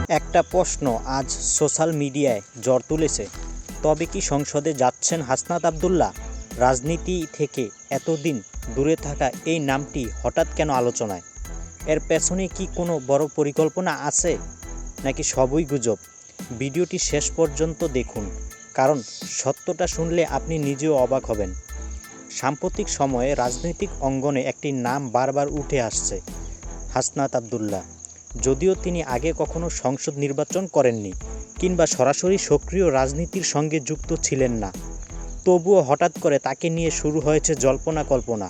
একটা প্রশ্ন আজ সোশ্যাল মিডিয়ায় ঝড় তুলেছে। তবে কি সংসদে যাচ্ছেন হাসনাত আবদুল্লাহ? রাজনীতি থেকে এতদিন দূরে থাকা এই নামটি হঠাৎ কেন আলোচনায়? এর পেছনে কি কোনো বড় পরিকল্পনা আছে, নাকি সবই গুজব? ভিডিওটি শেষ পর্যন্ত দেখুন, কারণ সত্যটা শুনলে আপনি নিজেও অবাক হবেন। সাম্প্রতিক সময়ে রাজনৈতিক অঙ্গনে একটি নাম বারবার উঠে আসছে, হাসনাত আবদুল্লাহ। যদিও তিনি আগে কখনো সংসদ নির্বাচন করেননি কিংবা সরাসরি সক্রিয় রাজনীতির সঙ্গে যুক্ত ছিলেন না, তবুও হঠাৎ করে তাকে নিয়ে শুরু হয়েছে জল্পনা কল্পনা।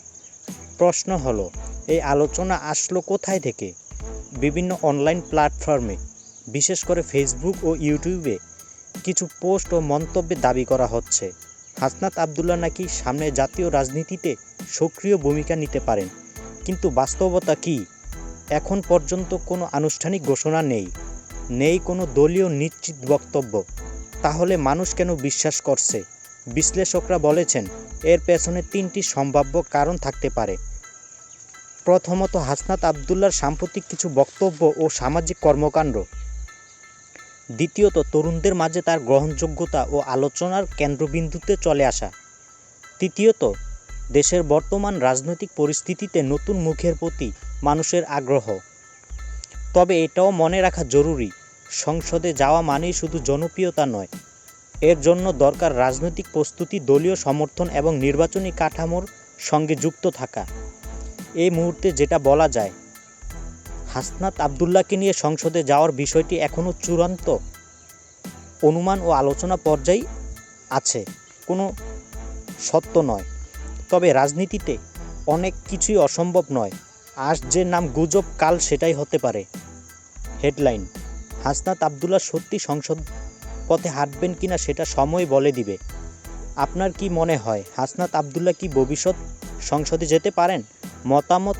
প্রশ্ন হলো, এই আলোচনা আসলো কোথায় থেকে? বিভিন্ন অনলাইন প্ল্যাটফর্মে, বিশেষ করে ফেসবুক ও ইউটিউবে কিছু পোস্ট ও মন্তব্যে দাবি করা হচ্ছে হাসনাত আবদুল্লাহ নাকি সামনে জাতীয় রাজনীতিতে সক্রিয় ভূমিকা নিতে পারেন। কিন্তু বাস্তবতা কি? এখন পর্যন্ত কোনো আনুষ্ঠানিক ঘোষণা নেই কোনো দলীয় নিশ্চিত বক্তব্য। তাহলে মানুষ কেন বিশ্বাস করছে? বিশ্লেষকরা বলেছেন, এর পেছনে তিনটি সম্ভাব্য কারণ থাকতে পারে। প্রথমত, হাসনাত আবদুল্লাহর সাম্প্রতিক কিছু বক্তব্য ও সামাজিক কর্মকাণ্ড। দ্বিতীয়ত, তরুণদের মাঝে তার গ্রহণযোগ্যতা ও আলোচনার কেন্দ্রবিন্দুতে চলে আসা। তৃতীয়ত, দেশের বর্তমান রাজনৈতিক পরিস্থিতিতে নতুন মুখের প্রতি মানুষের আগ্রহ। তবে এটাও মনে রাখা জরুরি, সংসদে যাওয়া মানেই শুধু জনপ্রিয়তা নয়, এর জন্য দরকার রাজনৈতিক প্রস্তুতি, দলীয় সমর্থন এবং নির্বাচনী কাঠামোর সঙ্গে যুক্ত থাকা। এই মুহূর্তে যেটা বলা যায়, হাসনাত আবদুল্লাহকে নিয়ে সংসদে যাওয়ার বিষয়টি এখনও চূড়ান্ত অনুমান ও আলোচনা পর্যায়ে আছে, কোনো সত্য নয়। তবে রাজনীতিতে অনেক কিছুই অসম্ভব নয়। আজ যে নাম গুজব, কাল সেটাই হতে পারে। হেডলাইন: হাসনাত আবদুল্লাহ সত্যি সংসদ পথে হাঁটবেন কিনা সেটা সময় বলে দিবে। আপনার কি মনে হয়, হাসনাত আবদুল্লাহ কি ভবিষ্যৎ সংসদে যেতে পারেন? মতামত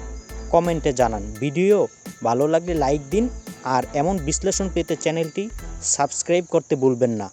কমেন্টে জানান। ভিডিও ভালো লাগলে লাইক দিন, আর এমন বিশ্লেষণ পেতে চ্যানেলটি সাবস্ক্রাইব করতে ভুলবেন না।